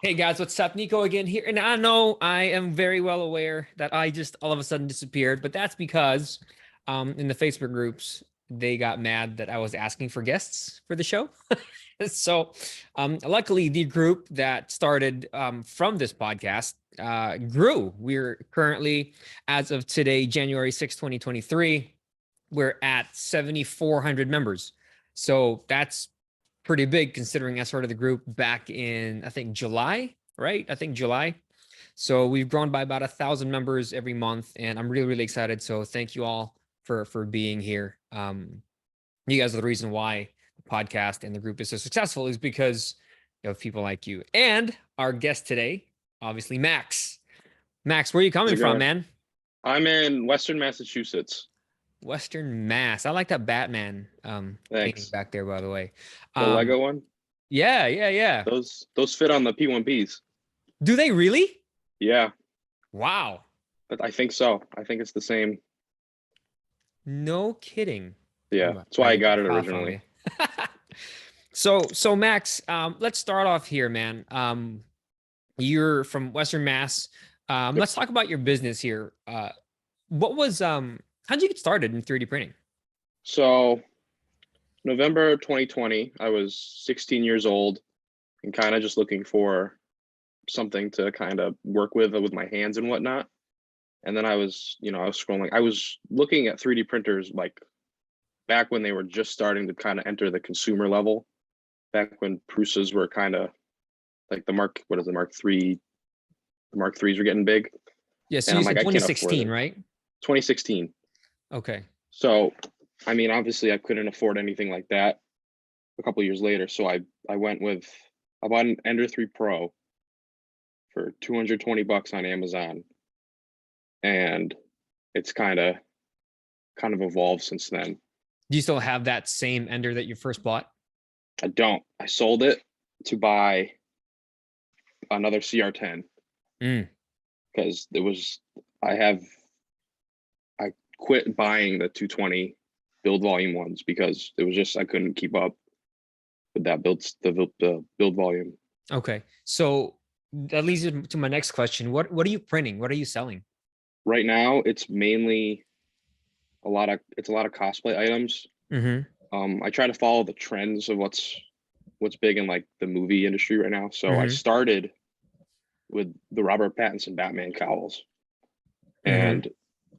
Hey guys, what's up? Nico again here. And I know I am very well aware that I just all of a sudden disappeared, but that's because in the Facebook groups, they got mad that I was asking for guests for the show. So luckily the group that started from this podcast grew. We're currently, as of today, January 6th, 2023, we're at 7,400 members. So that's pretty big considering I started the group back in, I think, July, right? I think July. So we've grown by about 1,000 members every month, and I'm really, really excited. So thank you all for being here. You guys are the reason why the podcast and the group is so successful is because of people like you. And our guest today, obviously, Max. Max, where are you coming from, man? I'm in Western Massachusetts. Western Mass. I like that Batman painting back there, by the way. The Lego one? Yeah. Those fit on the P1Ps. Do they really? Yeah. Wow. But I think so. I think it's the same. No kidding. Yeah. That's why I got it originally. So Max, let's start off here, man. You're from Western Mass. Let's talk about your business here. How'd you get started in 3D printing? So November 2020, I was 16 years old and kind of just looking for something to kind of work with my hands and whatnot. And then I was scrolling. I was looking at 3D printers like back when they were just starting to kind of enter the consumer level, back when Prusas were kind of like the Mark 3? The Mark 3s were getting big. Yeah, so you said 2016, right? 2016. Okay. So, I mean, obviously I couldn't afford anything like that a couple of years later. So I bought an Ender 3 Pro for $220 on Amazon. And it's kind of evolved since then. Do you still have that same Ender that you first bought? I don't. I sold it to buy another CR10. Because I quit buying the 220 build volume ones because it was just I couldn't keep up with that the build volume. Okay, so that leads to my next question. What are you printing? What are you selling? Right now, it's mainly a lot of cosplay items. I try to follow the trends of what's big in like the movie industry right now. So I started with the Robert Pattinson Batman cowls. And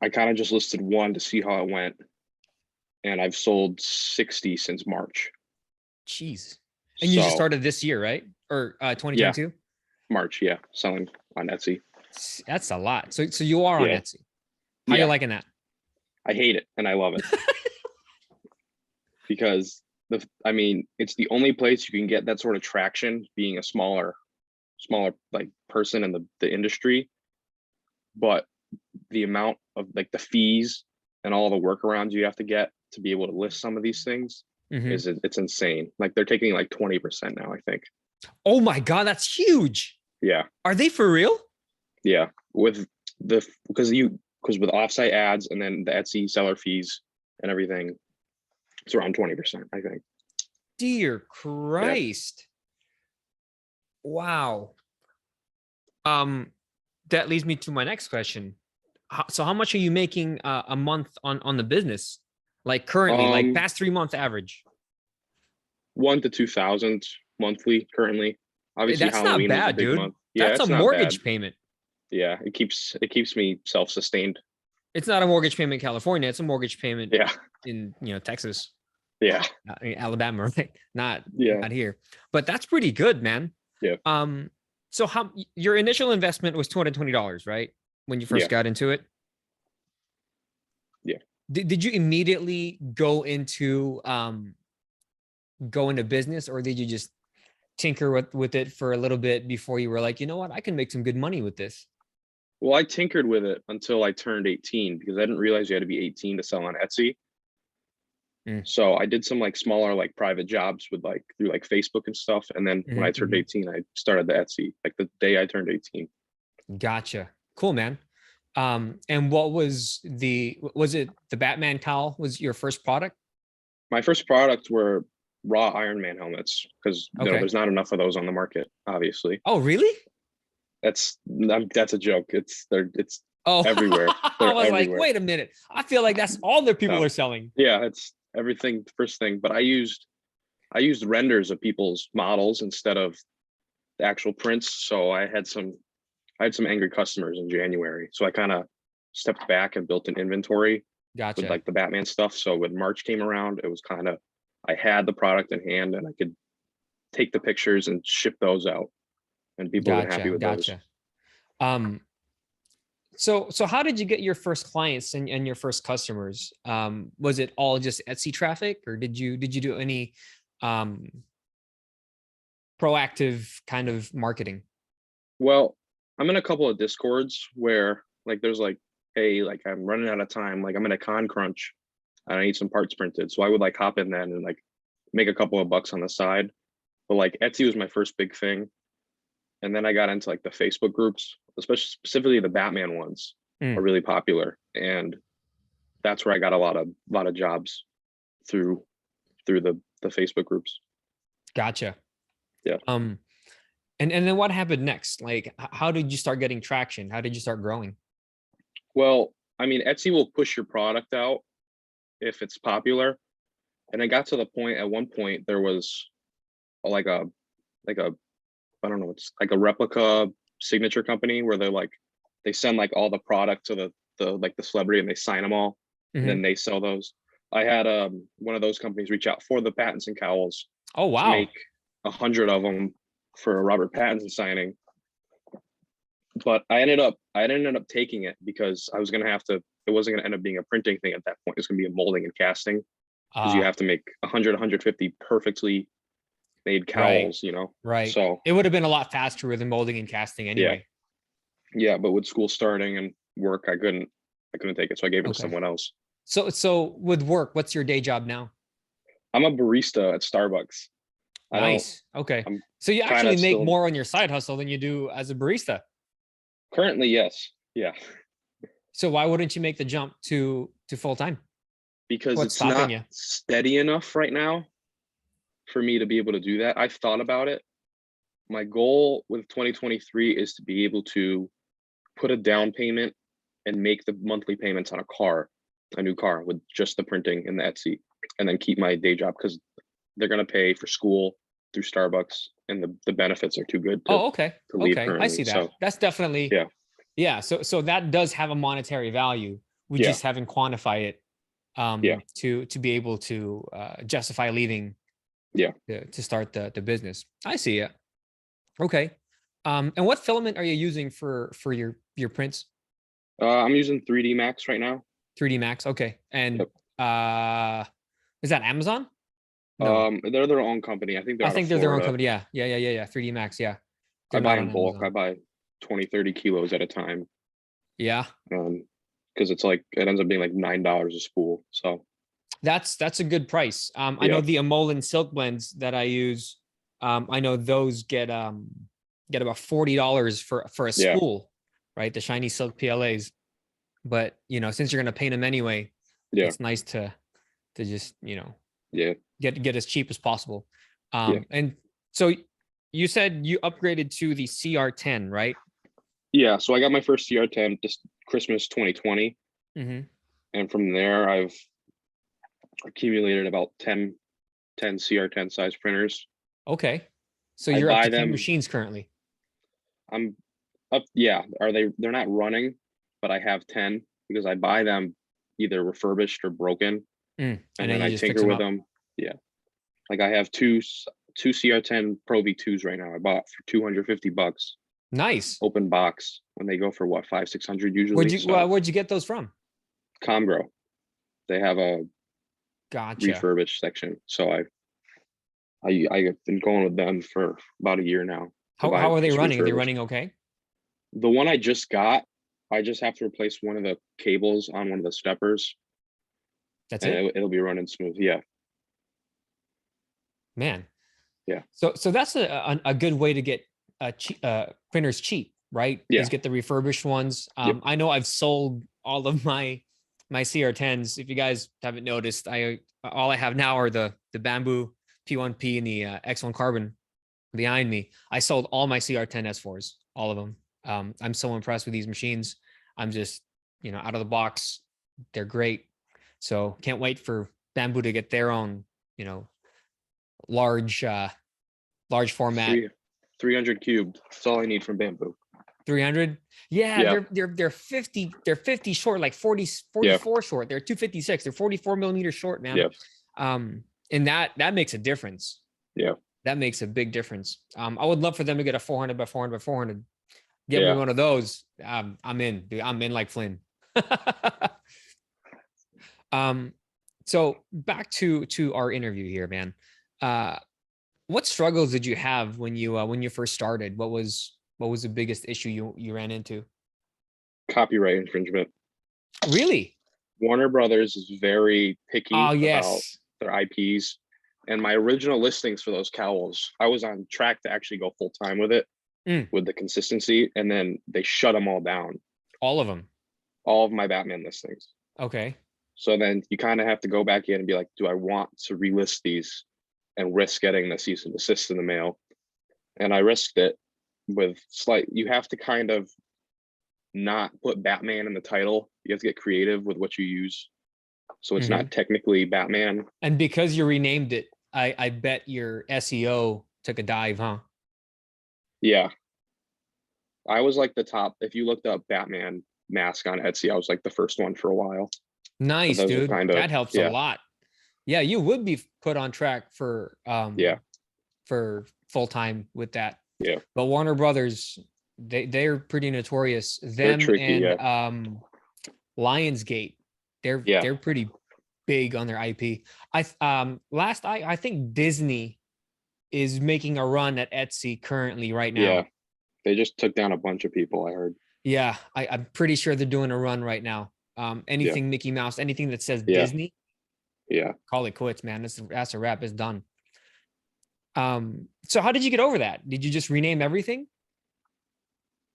I kind of just listed one to see how it went. And I've sold 60 since March. Jeez. And you just started this year, right? Or 2022? Yeah. March, yeah. Selling on Etsy. That's a lot. So you are on Etsy. How are you liking that? I hate it and I love it. Because it's the only place you can get that sort of traction, being a smaller like person in the industry. But the amount of like the fees and all the workarounds you have to get to be able to list some of these things it's insane. Like they're taking like 20% now, I think. Oh my God, that's huge. Yeah. Are they for real? Yeah. Because with offsite ads and then the Etsy seller fees and everything, it's around 20%, I think. Dear Christ. Yeah. Wow. That leads me to my next question. So how much are you making a month on the business? Like currently, like past 3 months average? 1,000 to 2,000 monthly currently. Obviously, that's Halloween not bad, dude. Month. Yeah, that's a mortgage payment. Yeah, it keeps me self-sustained. It's not a mortgage payment in California. It's a mortgage payment in Texas. Yeah. Alabama, right? Not here. But that's pretty good, man. Yeah. So your initial investment was $220, right? When you first got into it? Yeah. Did you immediately go into business, or did you just tinker with it for a little bit before you were like, you know what, I can make some good money with this? Well, I tinkered with it until I turned 18 because I didn't realize you had to be 18 to sell on Etsy. So I did some like smaller like private jobs through like Facebook and stuff. And then when I turned 18, I started the Etsy like the day I turned 18. Gotcha. Cool, man. And what was it the Batman cowl was your first product? My first product were raw Iron Man helmets because Okay. there's not enough of those on the market. Obviously, Oh, really? that's a joke. It's Oh, everywhere. I They're was like, everywhere. wait a minute. I feel like that's all the people No, are selling. yeah, it's everything first thing. But I used renders of people's models instead of the actual prints. So I had some angry customers in January. So I kind of stepped back and built an inventory with Gotcha. like the Batman stuff. So when March came around, it was kind of I had the product in hand and I could take the pictures and ship those out, and people have been happy Gotcha. with those. Gotcha. Um, so how did you get your first clients and your first customers? Was it all just Etsy traffic, or did you do any um proactive kind of marketing? Well, I'm in a couple of discords where like there's like, hey, like I'm running out of time, like I'm in a con crunch and I need some parts printed. So I would like hop in then and like make a couple of bucks on the side. But like Etsy was my first big thing. And then I got into like the Facebook groups, especially specifically the Batman ones are Mm, really popular. And that's where I got a lot of jobs through the Facebook groups. gotcha. Yeah. Um, and then what happened next? Like, how did you start getting traction? How did you start growing? Well, I mean, Etsy will push your product out if it's popular. And I got to the point at one point there was like a I don't know, it's like a replica signature company where they send like all the product to the celebrity and they sign them all and Hmm. then they sell those. I had one of those companies reach out for the Pattinson cowls Oh, to make wow. 100 of them for a Robert Pattinson signing. But I ended up taking it because I was gonna have to. It wasn't gonna end up being a printing thing at that point. It's gonna be a molding and casting because you Ah, have to make 100, 150 perfectly made right, cowls. You know, right. so It would have been a lot faster with the molding and casting yeah, anyway. yeah. But with school starting and work, I couldn't take it, so I gave it to Okay. someone else. So with work, what's your day job now? I'm a barista at Starbucks. I don't. Nice. Okay. I'm So you kind actually of make still more on your side hustle than you do as a barista. currently yes, yeah, So why wouldn't you make the jump to full time? because What's it's stopping not you? steady enough right now for me to be able to do that. I've thought about it. My goal with 2023 is to be able to put a down payment and make the monthly payments on a new car with just the printing and the Etsy, and then keep my day job because they're going to pay for school through Starbucks and the benefits are too good to Oh, okay. leave Okay. I currently. see that. So That's definitely, yeah, yeah. So that does have a monetary value. We yeah, just haven't quantified it yeah, to be able to justify leaving yeah. to start the business. I see it. Okay. And what filament are you using for your prints? I'm using 3D Max right now. 3D Max. Okay. And Yep. uh is that Amazon? No. They're their own company. I think they're I out of think they're their own Florida. company. Yeah. Yeah, yeah, yeah, yeah. 3D Max, yeah. I They're buy not in on bulk. I Amazon. buy 20, 30 kilos at a time. Yeah. Because it's like it ends up being like $9 a spool. So That's a good price. I know yeah, the Amolen silk blends that I use. I know those get about $40 for a yeah, spool, right? The shiny silk PLAs. But since you're gonna paint them anyway, yeah, it's nice to just yeah, get as cheap as possible. yeah. And so you said you upgraded to the CR10, right? Yeah, so I got my first CR10 just Christmas 2020, Mm-hmm. and from there I've accumulated about 10 CR10 size printers. Okay. So I you're up buy to 10 them. machines currently. I'm up. Yeah, they're not running, but I have 10 because I buy them either refurbished or broken, And and then then you I just fix tinker them with up. them. Yeah, like I have two CR10 Pro V2s right now. I bought for $250 Nice. open box, and they go for what 500-600 usually. So Where'd you get those from? Comgro, they have a Gotcha. refurbished section. So I've been going with them for about a year now to buy How are they just running? Are they refurbished. running okay? The one I just got, I just have to replace one of the cables on one of the steppers, That's and it? it'll be running smooth. Yeah, Man. yeah, So that's a good way to get printers cheap, right? yeah, Is get the refurbished ones. yep, I know I've sold all of my CR10s. If you guys haven't noticed, I all I have now are the bamboo P1P and the X1 Carbon behind me, I sold all my CR10 S4s, all of them. I'm so impressed with these machines. I'm just, out of the box, they're great. So can't wait for Bamboo to get their own, large format. 300 cubed. That's all I need from Bamboo. 300. Yeah, Yeah. they're 50 short, like 44 short. They're 256. They're 44 millimeters short, man. Yeah. And that makes a difference. Yeah. That makes a big difference. I would love for them to get a 400 by 400 by 400. Get me one of those. I'm in, dude. I'm in like Flynn. So back to our interview here, man. What struggles did you have when you first started? What was the biggest issue you ran into? Copyright infringement. Really? Warner Brothers is very picky about their IPs. And my original listings for those cowls, I was on track to actually go full time with it, with the consistency, and then they shut them all down. All of them? All of my Batman listings. Okay. So then you kind of have to go back in and be like, do I want to relist these and risk getting the cease and desist in the mail? And I risked it with you have to kind of not put Batman in the title. You have to get creative with what you use. So it's not technically Batman. And because you renamed it, I bet your SEO took a dive, huh? Yeah. I was like the top. If you looked up Batman mask on Etsy, I was like the first one for a while. Nice, dude. That helps a lot. Yeah, you would be put on track for for full time with that. Yeah. But Warner Brothers, they're pretty notorious. They're tricky, and Lionsgate, they're pretty big on their IP. I think Disney is making a run at Etsy currently right now. Yeah. They just took down a bunch of people, I heard. Yeah, I'm pretty sure they're doing a run right now. Anything Mickey Mouse, anything that says Disney, call it quits, man. That's a wrap. It's done. So how did you get over that? Did you just rename everything?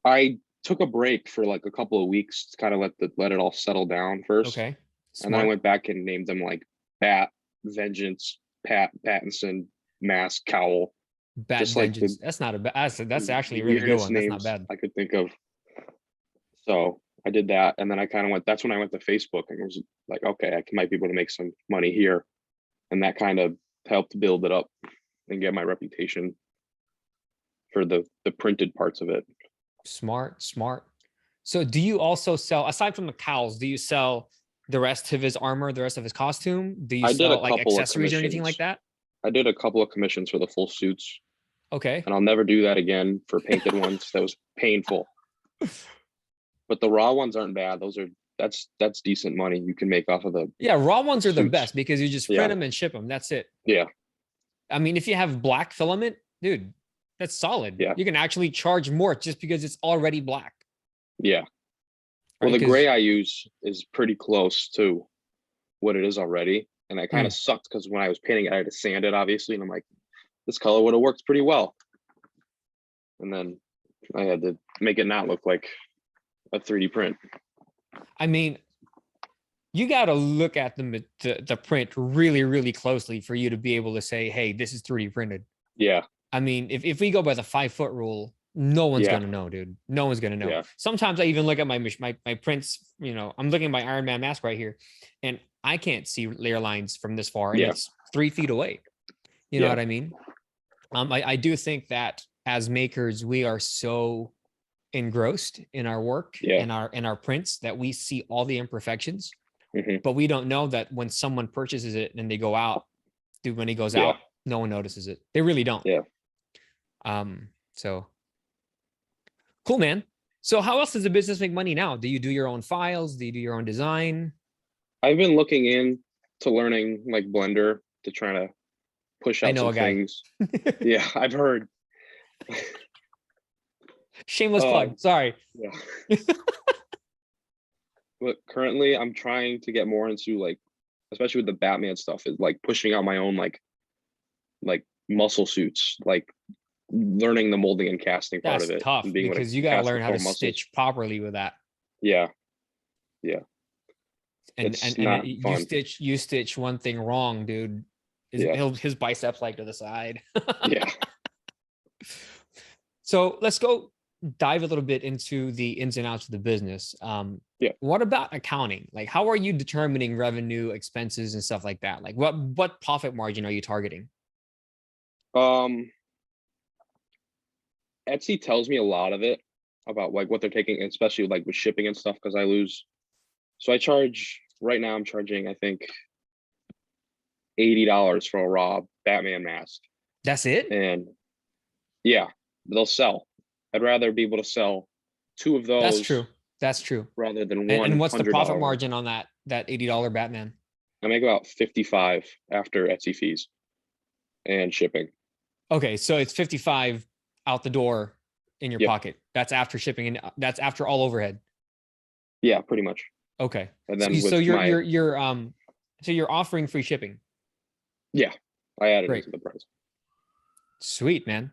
I took a break for like a couple of weeks to kind of let it all settle down first. Okay. Smart. And then I went back and named them like Bat, Vengeance, Pattinson, Mask, Cowl. Bat just Vengeance. Like that's not a bad. That's actually a really good one. That's not bad. I could think of. So I did that, and then I kind of went. That's when I went to Facebook and was like, okay, I might be able to make some money here, and that kind of helped build it up and get my reputation for the printed parts of it. Smart. So do you also sell, aside from the cowls, do you sell the rest of his armor, the rest of his costume? Do you sell like accessories or anything like that? I did a couple of commissions for the full suits. Okay. And I'll never do that again for painted ones. That was painful. But the raw ones aren't bad. That's decent money you can make off of the raw ones are the best because you just print them and ship them. That's it. Yeah. I mean, if you have black filament, dude, that's solid. Yeah. You can actually charge more just because it's already black. Yeah. Well, the gray I use is pretty close to what it is already. And that kind of sucked because when I was painting it, I had to sand it, obviously. And I'm like, this color would have worked pretty well. And then I had to make it not look like a 3D print. I mean, you got to look at the print really, really closely for you to be able to say, hey, this is 3D printed. Yeah. I mean, if we go by the 5-foot rule, no one's going to know, dude. No one's going to know. Yeah. Sometimes I even look at my prints, I'm looking at my Iron Man mask right here, and I can't see layer lines from this far, and it's 3 feet away. You know what I mean? I do think that as makers, we are so engrossed in our work and our prints that we see all the imperfections, but we don't know that when someone purchases it and they go out, dude, when he goes out, no one notices it. They really don't. Yeah. So cool, man. So how else does the business make money now? Do you do your own files? Do you do your own design? I've been looking into learning like Blender to try to push out some things. Yeah, I've heard. Shameless plug. Sorry. Yeah. But currently I'm trying to get more into like, especially with the Batman stuff, is like pushing out my own like muscle suits, like learning the molding and casting part of it. That's tough because you got to learn how to stitch properly with that. Yeah. Yeah. And you stitch one thing wrong, dude. Yeah. His biceps like to the side. Yeah. So let's go dive a little bit into the ins and outs of the business. Yeah. What about accounting? Like, how are you determining revenue, expenses, and stuff like that? Like, what profit margin are you targeting? Um, Etsy tells me a lot of it about like what they're taking, especially like with shipping and stuff, because I lose. So I charge right now. I'm charging, I think, $80 for a raw Batman mask, That's it? and yeah, they'll sell. I'd rather be able to sell two of That's those true. That's true. rather than And one what's the hundred profit dollar. margin on that $80 Batman? I make about 55 after Etsy fees and shipping. Okay, so it's 55 out the door in your Yep. pocket. That's after shipping and that's after all overhead. Yeah, pretty much. Okay. And So then so with my you're offering free shipping. yeah, I added Great. into the price. Sweet, man.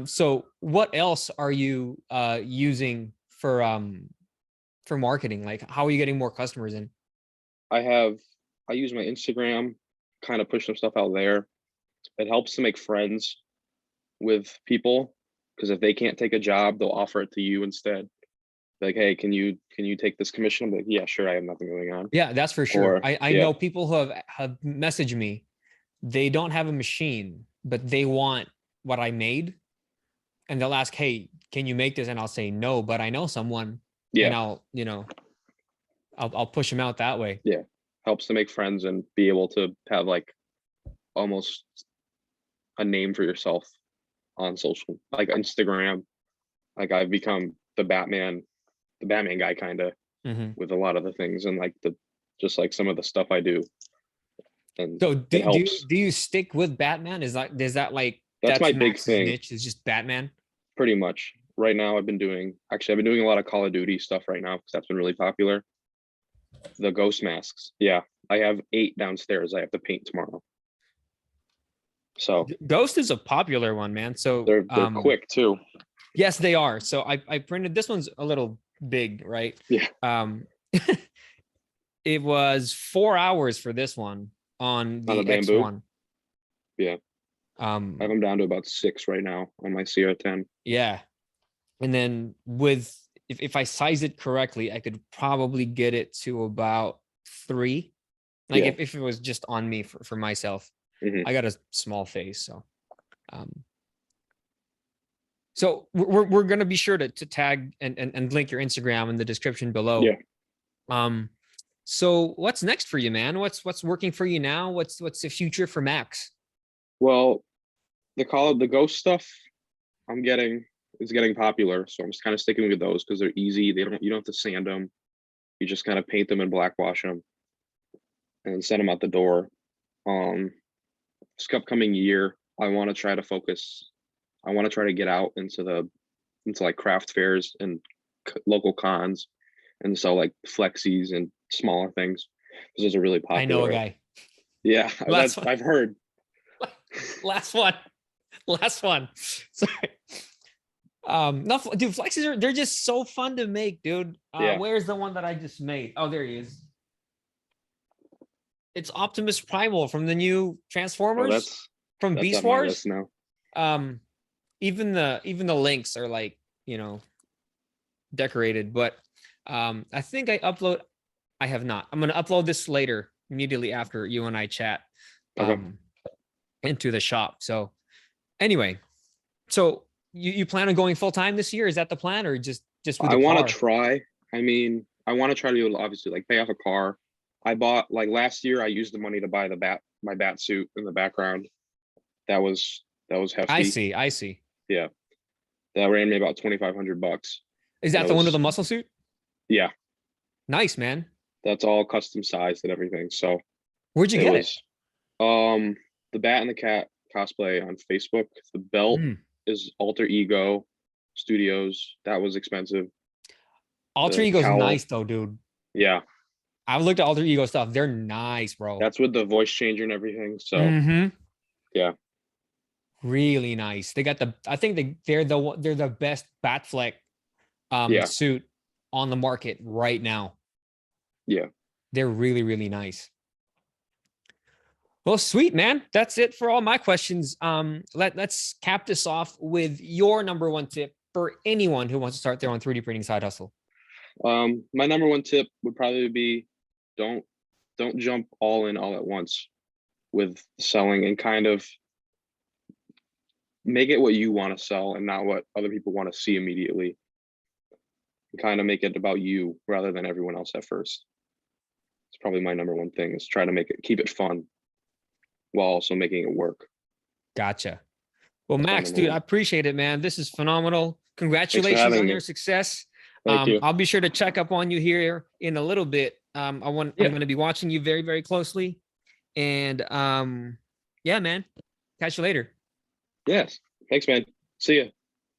So what else are you using for marketing? Like how are you getting more customers in? I use my Instagram, kind of push some stuff out there. It helps to make friends with people because if they can't take a job, they'll offer it to you instead. Like, hey, can you take this commission? I'm like, yeah, sure. I have nothing going on. Yeah, that's for sure. Or I yeah, know people who have messaged me. They don't have a machine, but they want what I made. And they'll ask, hey, can you make this? And I'll say no, but I know someone and yeah, I'll push them out that way. yeah. Helps to make friends and be able to have like almost a name for yourself on social, like Instagram. Like I've become the Batman guy kind of Mm-hmm. with a lot of the things and like the just like some of the stuff I do, and So it do helps. do you stick with Batman? Is that like That's my that's big Max's thing, niche is just Batman? pretty much. Right now, I've been doing a lot of Call of Duty stuff right now because that's been really popular. The ghost masks, yeah, I have 8 downstairs. I have to paint tomorrow, so Ghost is a popular one, man. So they're quick too. yes, they are. So I printed this one's a little big, right? Yeah, It was 4 hours for this one on on the the bamboo. X1. Yeah, I have them down to about 6 right now on my CR10. Yeah. And then with if I size it correctly, I could probably get it to about 3. Like Yeah. if it was just on me for myself. Hmm. I got a small face, so um so we're gonna be sure to tag and link your Instagram in the description below. Yeah. Um so what's next for you, man? What's working for you now? What's the future for Max? Well, the ghost stuff I'm getting is getting popular, so I'm just kind of sticking with those because they're easy. You don't have to sand them. You just kind of paint them and black wash them and send them out the door. This upcoming year, I want to try to focus. I want to try to get out into like craft fairs and local cons and sell like flexies and smaller things because those are really I know a popular. guy. Yeah, Last one. I've heard. Last one. Last one. Sorry. No, dude, flexes they're just so fun to make, dude. Yeah. Where's the one that I just made? Oh, there he is. It's Optimus Primal from the new Oh, Transformers from that's Beast on my Wars. list now. Um, even the links are like, decorated, but I think I have not. I'm gonna upload this later, immediately after you and I chat Okay. into the shop. So anyway, so you plan on going full time this year? Is that the plan, or just with I the want to car? try. I mean, I want to try to be able to obviously like pay off a car. I bought like last year. I used the money to buy my bat suit in the background. That was I hefty. see. I see. Yeah, that ran me about $2,500, Is and that it the one with was the muscle suit? yeah. Nice, man. That's all custom sized and everything. So Where'd you it get it? was the bat and the cat cosplay on Facebook. The belt Mm. is Alter Ego Studios. That was expensive. Alter The Ego's cowl, nice though, dude. yeah, I've looked at Alter Ego stuff. They're nice, bro. that's with the voice changer and everything. So Mm-hmm. yeah, Really nice. They got I think they're the best Batfleck yeah, suit on the market right now. yeah. They're really, really nice. Well, sweet, man. That's it for all my questions. Let's cap this off with your number one tip for anyone who wants to start their own 3D printing side hustle. My number one tip would probably be don't jump all in all at once with selling, and kind of make it what you want to sell and not what other people want to see immediately. And kind of make it about you rather than everyone else at first. It's probably my number one thing, is try to keep it fun while also making it work. Gotcha. Well, That's my Max, number dude, one. I appreciate it, man. This is phenomenal. Congratulations having on me. your success. Thank you. I'll be sure to check up on you here in a little bit. I'm going to be watching you very, very closely. And yeah, man. Catch you later. Yes. Thanks, man. See ya.